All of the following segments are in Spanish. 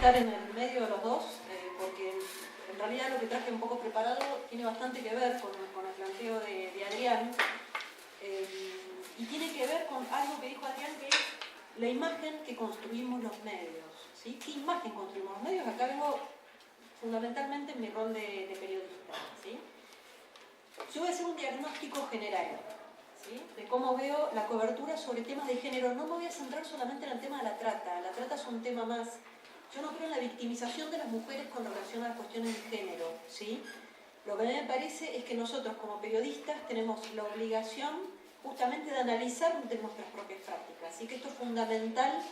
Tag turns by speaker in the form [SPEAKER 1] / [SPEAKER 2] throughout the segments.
[SPEAKER 1] estar en el medio de los dos, porque en realidad lo que traje un poco preparado tiene bastante que ver con el planteo de Adrián, y tiene que ver con algo que dijo Adrián, que es la imagen que construimos los medios, ¿sí? ¿Qué imagen construimos los medios? Acá vengo fundamentalmente en mi rol de periodista, ¿sí? Yo voy a hacer un diagnóstico general, ¿sí?, de cómo veo la cobertura sobre temas de género. No me voy a centrar solamente en el tema de la trata. La trata es un tema más. Yo no creo en la victimización de las mujeres con relación a las cuestiones de género, ¿sí? Lo que a mí me parece es que nosotros como periodistas tenemos la obligación justamente de analizar de nuestras propias prácticas, ¿sí? Que esto es fundamental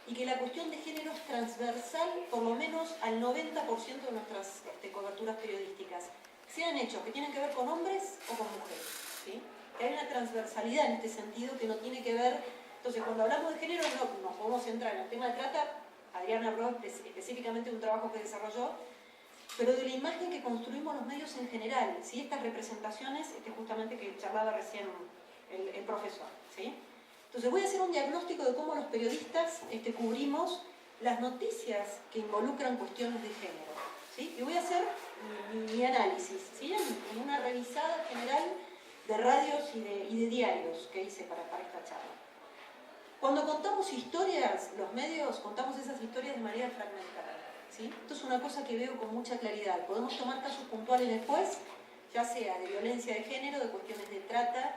[SPEAKER 1] y que la cuestión de género es transversal por lo menos al 90% de nuestras coberturas periodísticas, sean hechos que tienen que ver con hombres o con mujeres, ¿sí? Que hay una transversalidad en este sentido que no tiene que ver. Entonces, cuando hablamos de género, no nos podemos centrar en el tema de trata. Adrián habló específicamente de un trabajo que desarrolló, pero de la imagen que construimos los medios en general, ¿sí? Estas representaciones, justamente que charlaba recién el profesor, ¿sí? Entonces voy a hacer un diagnóstico de cómo los periodistas cubrimos las noticias que involucran cuestiones de género, ¿sí? Y voy a hacer mi análisis, ¿sí? En una revisada general de radios y de diarios que hice para esta charla. Cuando contamos historias, los medios contamos esas historias de manera fragmentada, ¿sí? Esto es una cosa que veo con mucha claridad. Podemos tomar casos puntuales después, ya sea de violencia de género, de cuestiones de trata,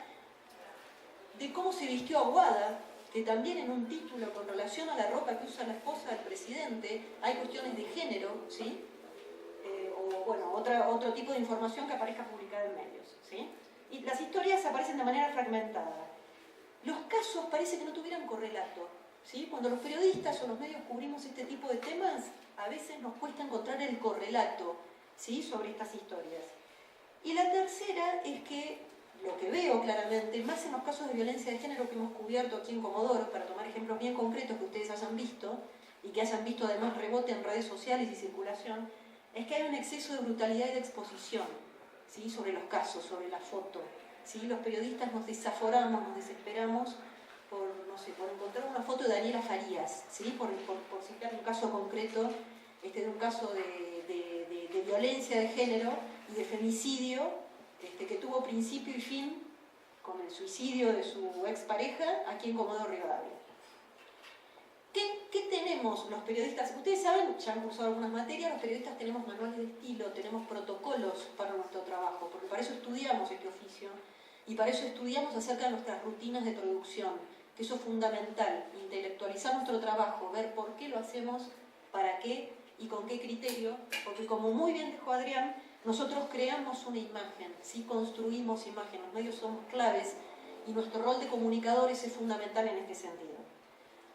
[SPEAKER 1] de cómo se vistió Aguada, que también en un título con relación a la ropa que usa la esposa del presidente hay cuestiones de género, ¿sí? O bueno, otro tipo de información que aparezca publicada en medios, ¿sí? Y las historias aparecen de manera fragmentada. Los casos parece que no tuvieran correlato, ¿sí? Cuando los periodistas o los medios cubrimos este tipo de temas, a veces nos cuesta encontrar el correlato, ¿sí?, sobre estas historias. Y la tercera es que lo que veo claramente, más en los casos de violencia de género que hemos cubierto aquí en Comodoro, para tomar ejemplos bien concretos que ustedes hayan visto, y que hayan visto además rebote en redes sociales y circulación, es que hay un exceso de brutalidad y de exposición, ¿sí?, sobre los casos, sobre la foto. ¿Sí? Los periodistas nos desaforamos, nos desesperamos por encontrar una foto de Daniela Farías, ¿sí?, por citar un caso concreto, de un caso de violencia de género y de femicidio, que tuvo principio y fin con el suicidio de su expareja aquí en Comodoro Rivadavia. ¿Qué tenemos los periodistas? Ustedes saben, ya han cursado algunas materias, los periodistas tenemos manuales de estilo, tenemos protocolos para nuestro trabajo, porque para eso estudiamos este oficio y para eso estudiamos acerca de nuestras rutinas de producción, que eso es fundamental, intelectualizar nuestro trabajo, ver por qué lo hacemos, para qué y con qué criterio, porque como muy bien dijo Adrián, nosotros creamos una imagen, ¿sí?, construimos imagen, los medios somos claves y nuestro rol de comunicadores es fundamental en este sentido.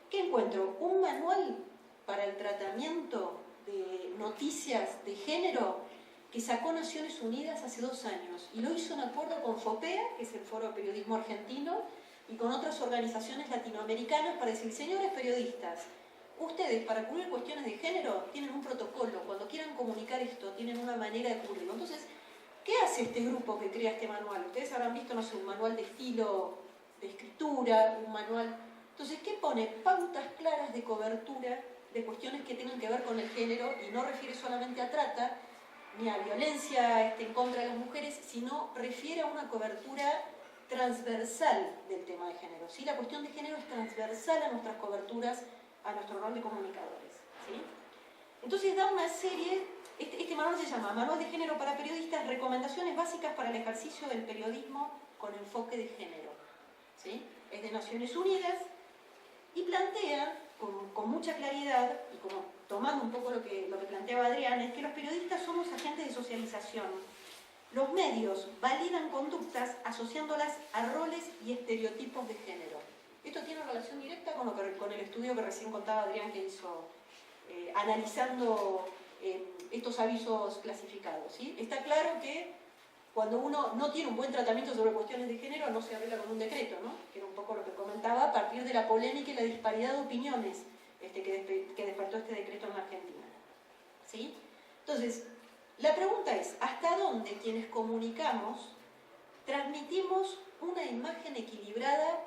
[SPEAKER 1] ¿Qué encuentro? Un manual para el tratamiento de noticias de género que sacó Naciones Unidas hace 2 años y lo hizo en acuerdo con FOPEA, que es el Foro de Periodismo Argentino, y con otras organizaciones latinoamericanas para decir, señores periodistas, ustedes para cubrir cuestiones de género tienen un protocolo, cuando quieran comunicar esto tienen una manera de cubrirlo. Entonces, ¿qué hace este grupo que crea este manual? Ustedes habrán visto, no sé, un manual de estilo, de escritura, un manual. Entonces, ¿qué pone? Pautas claras de cobertura de cuestiones que tengan que ver con el género y no refiere solamente a trata ni a violencia en contra de las mujeres, sino refiere a una cobertura transversal del tema de género, ¿sí? La cuestión de género es transversal a nuestras coberturas, a nuestro rol de comunicadores, ¿sí? Entonces da una serie, este manual se llama Manual de Género para Periodistas, recomendaciones básicas para el ejercicio del periodismo con enfoque de género, ¿sí? Es de Naciones Unidas y plantea con mucha claridad, y como tomando un poco lo que planteaba Adrián, es que los periodistas somos agentes de socialización. Los medios validan conductas asociándolas a roles y estereotipos de género. Esto tiene relación directa con el estudio que recién contaba Adrián que hizo, analizando estos avisos clasificados, ¿sí? Está claro que cuando uno no tiene un buen tratamiento sobre cuestiones de género, no se arregla con un decreto, ¿no? Que era un poco lo que comentaba a partir de la polémica y la disparidad de opiniones que despertó este decreto en la Argentina, ¿sí? Entonces, la pregunta es, ¿hasta dónde quienes comunicamos transmitimos una imagen equilibrada?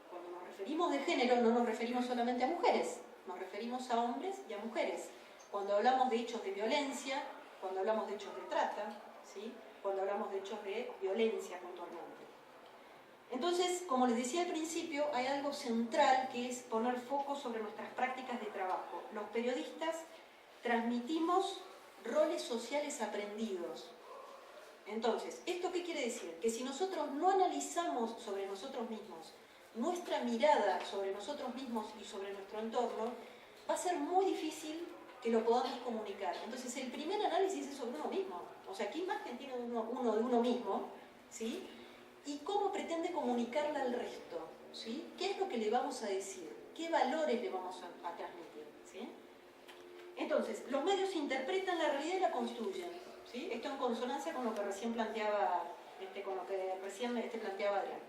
[SPEAKER 1] Cuando nos referimos de género, no nos referimos solamente a mujeres, nos referimos a hombres y a mujeres. Cuando hablamos de hechos de violencia, cuando hablamos de hechos de trata, ¿sí? Cuando hablamos de hechos de violencia puntualmente. Entonces, como les decía al principio, hay algo central que es poner foco sobre nuestras prácticas de trabajo. Los periodistas transmitimos roles sociales aprendidos. Entonces, ¿esto qué quiere decir? Que si nosotros no analizamos sobre nosotros mismos, nuestra mirada sobre nosotros mismos y sobre nuestro entorno, va a ser muy difícil que lo podamos comunicar. Entonces, el primer análisis es sobre uno mismo. O sea, ¿qué imagen tiene uno de uno mismo? ¿Sí? Y cómo pretende comunicarla al resto, ¿sí? ¿Qué es lo que le vamos a decir? ¿Qué valores le vamos a transmitir? ¿Sí? Entonces, los medios interpretan la realidad y la construyen, ¿sí? Esto en consonancia con lo que recién planteaba, planteaba Adrián.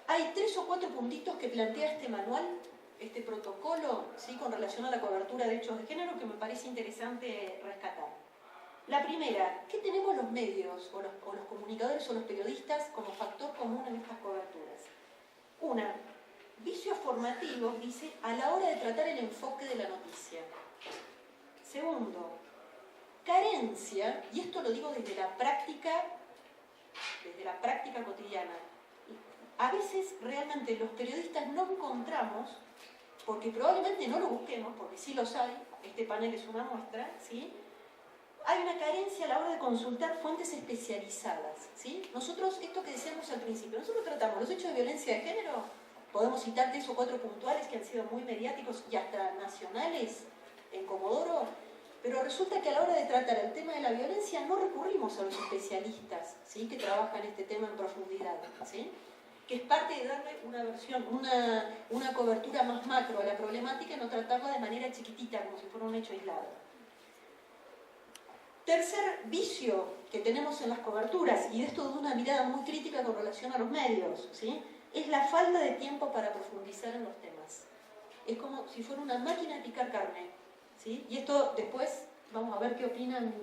[SPEAKER 1] Hay 3 o 4 puntitos que plantea este manual, este protocolo, ¿sí? Con relación a la cobertura de hechos de género, que me parece interesante rescatar. La primera, ¿qué tenemos los medios o los comunicadores o los periodistas como factor común en estas coberturas? Una, vicios formativos, dice, a la hora de tratar el enfoque de la noticia. Segundo, carencia, y esto lo digo desde la práctica cotidiana. A veces realmente los periodistas no encontramos, porque probablemente no lo busquemos, porque sí los hay, este panel es una muestra, ¿sí? Hay una carencia a la hora de consultar fuentes especializadas, ¿sí? Nosotros, esto que decíamos al principio, nosotros tratamos los hechos de violencia de género, podemos citar 3 o 4 puntuales que han sido muy mediáticos y hasta nacionales en Comodoro, pero resulta que a la hora de tratar el tema de la violencia no recurrimos a los especialistas, ¿sí? Que trabajan este tema en profundidad, ¿sí? Que es parte de darle una cobertura más macro a la problemática y no tratarla de manera chiquitita, como si fuera un hecho aislado. Tercer vicio que tenemos en las coberturas, y esto de una mirada muy crítica con relación a los medios, ¿sí? Es la falta de tiempo para profundizar en los temas. Es como si fuera una máquina de picar carne, ¿sí? Y esto después vamos a ver qué opinan.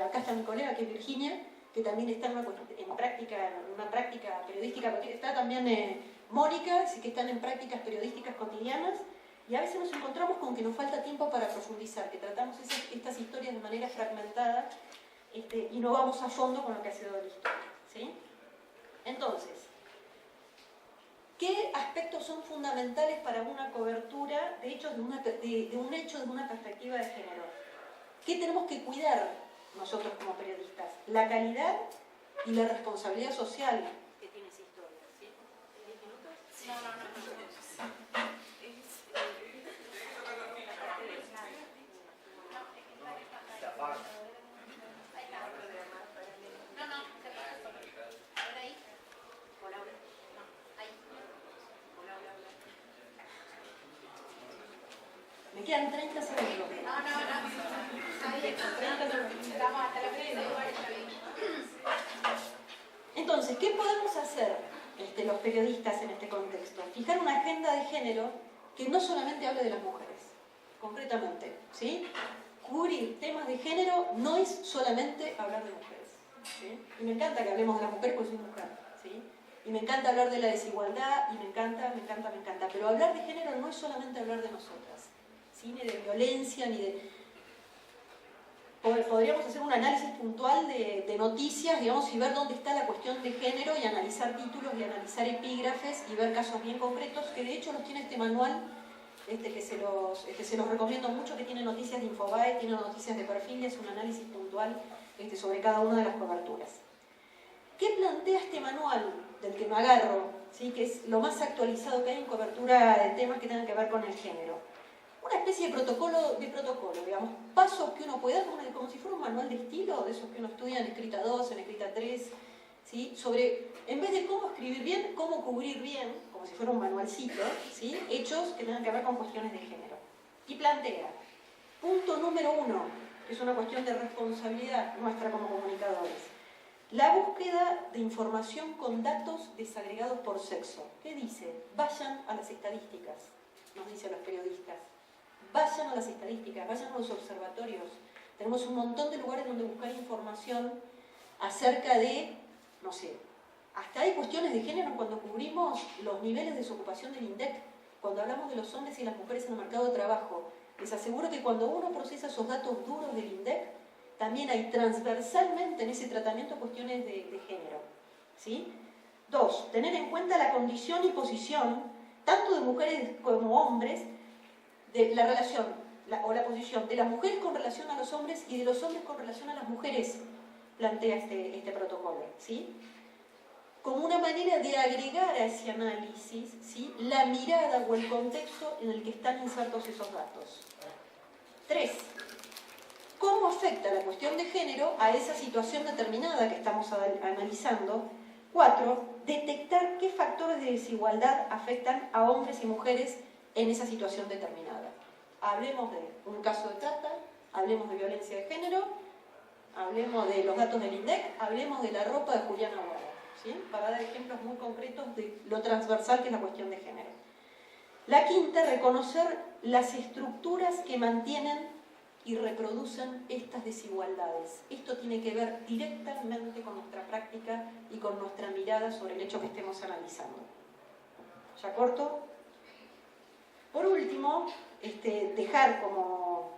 [SPEAKER 1] Acá está mi colega, que es Virginia, que también está en una práctica periodística, está también Mónica, sí, que están en prácticas periodísticas cotidianas. Y a veces nos encontramos con que nos falta tiempo para profundizar, que tratamos estas historias de manera fragmentada y no vamos a fondo con lo que ha sido la historia, ¿sí? Entonces, ¿qué aspectos son fundamentales para una cobertura de hechos de un hecho desde una perspectiva de género? ¿Qué tenemos que cuidar nosotros como periodistas? La calidad y la responsabilidad social que tiene esa historia, ¿sí? ¿10 minutos? No. Me quedan 30 segundos. No. Está bien. 30 segundos. Estamos hasta la primera, igual está bien. Entonces, ¿qué podemos hacer los periodistas en este contexto? Fijar una agenda de género que no solamente hable de las mujeres, concretamente, ¿sí? Cubrir temas de género no es solamente hablar de mujeres, ¿sí? Y me encanta que hablemos de las mujeres porque soy mujer, ¿sí? Y me encanta hablar de la desigualdad, y me encanta, pero hablar de género no es solamente hablar de nosotras, ¿sí? Ni de violencia, ni de... Podríamos hacer un análisis puntual de noticias, digamos, y ver dónde está la cuestión de género y analizar títulos y analizar epígrafes y ver casos bien concretos, que de hecho los tiene este manual, que se los recomiendo mucho, que tiene noticias de Infobae, tiene noticias de Perfil, y es un análisis puntual sobre cada una de las coberturas. ¿Qué plantea este manual del que me agarro? ¿Sí? Que es lo más actualizado que hay en cobertura de temas que tengan que ver con el género. Una especie de protocolo, digamos, pasos que uno puede dar, como si fuera un manual de estilo, de esos que uno estudia en escrita 2, en escrita 3, ¿sí? Sobre, en vez de cómo escribir bien, cómo cubrir bien, como si fuera un manualcito, ¿sí? Hechos que tengan que ver con cuestiones de género. Y plantea, punto número 1, que es una cuestión de responsabilidad nuestra como comunicadores, la búsqueda de información con datos desagregados por sexo. ¿Qué dice? Vayan a las estadísticas, nos dicen los periodistas. Vayan a las estadísticas, vayan a los observatorios. Tenemos un montón de lugares donde buscar información acerca de, no sé, hasta hay cuestiones de género cuando cubrimos los niveles de desocupación del INDEC. cuando hablamos de los hombres y las mujeres en el mercado de trabajo, les aseguro que cuando uno procesa esos datos duros del INDEC, también hay transversalmente en ese tratamiento cuestiones de género, ¿sí? 2, tener en cuenta la condición y posición, tanto de mujeres como hombres, de la relación o la posición de las mujeres con relación a los hombres y de los hombres con relación a las mujeres, plantea este protocolo, ¿sí? Como una manera de agregar a ese análisis, ¿sí?, la mirada o el contexto en el que están insertos esos datos. 3. ¿Cómo afecta la cuestión de género a esa situación determinada que estamos analizando? 4. Detectar qué factores de desigualdad afectan a hombres y mujeres en esa situación determinada. Hablemos de un caso de trata, hablemos de violencia de género, hablemos de los datos del INDEC, hablemos de la ropa de Juliana Guarda, ¿sí?, para dar ejemplos muy concretos de lo transversal que es la cuestión de género. La quinta, reconocer las estructuras que mantienen y reproducen estas desigualdades. Esto tiene que ver directamente con nuestra práctica y con nuestra mirada sobre el hecho que estemos analizando. ¿Ya corto? Por último, dejar como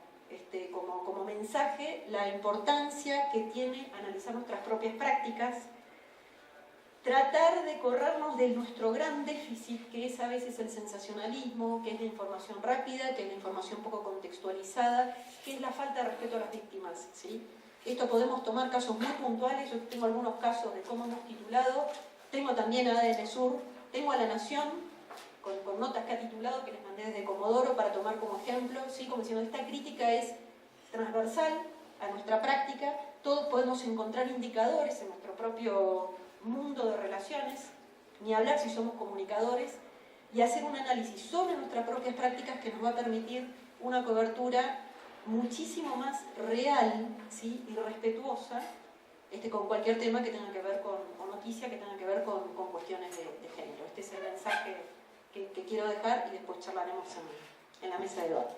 [SPEAKER 1] mensaje la importancia que tiene analizar nuestras propias prácticas, tratar de corrernos de nuestro gran déficit, que es a veces el sensacionalismo, que es la información rápida, que es la información poco contextualizada, que es la falta de respeto a las víctimas, ¿sí? Esto podemos tomar casos muy puntuales, yo tengo algunos casos de cómo hemos titulado, tengo también a ADN Sur, tengo a La Nación, con notas que ha titulado, que les mandé desde Comodoro para tomar como ejemplo, ¿sí?, como diciendo, esta crítica es transversal a nuestra práctica, todos podemos encontrar indicadores en nuestro propio mundo de relaciones, ni hablar si somos comunicadores, y hacer un análisis sobre nuestras propias prácticas que nos va a permitir una cobertura muchísimo más real, ¿sí?, y respetuosa con cualquier tema que tenga que ver con noticia, que tenga que ver con cuestiones de género. Este es el mensaje que quiero dejar y después charlaremos en la mesa de debate.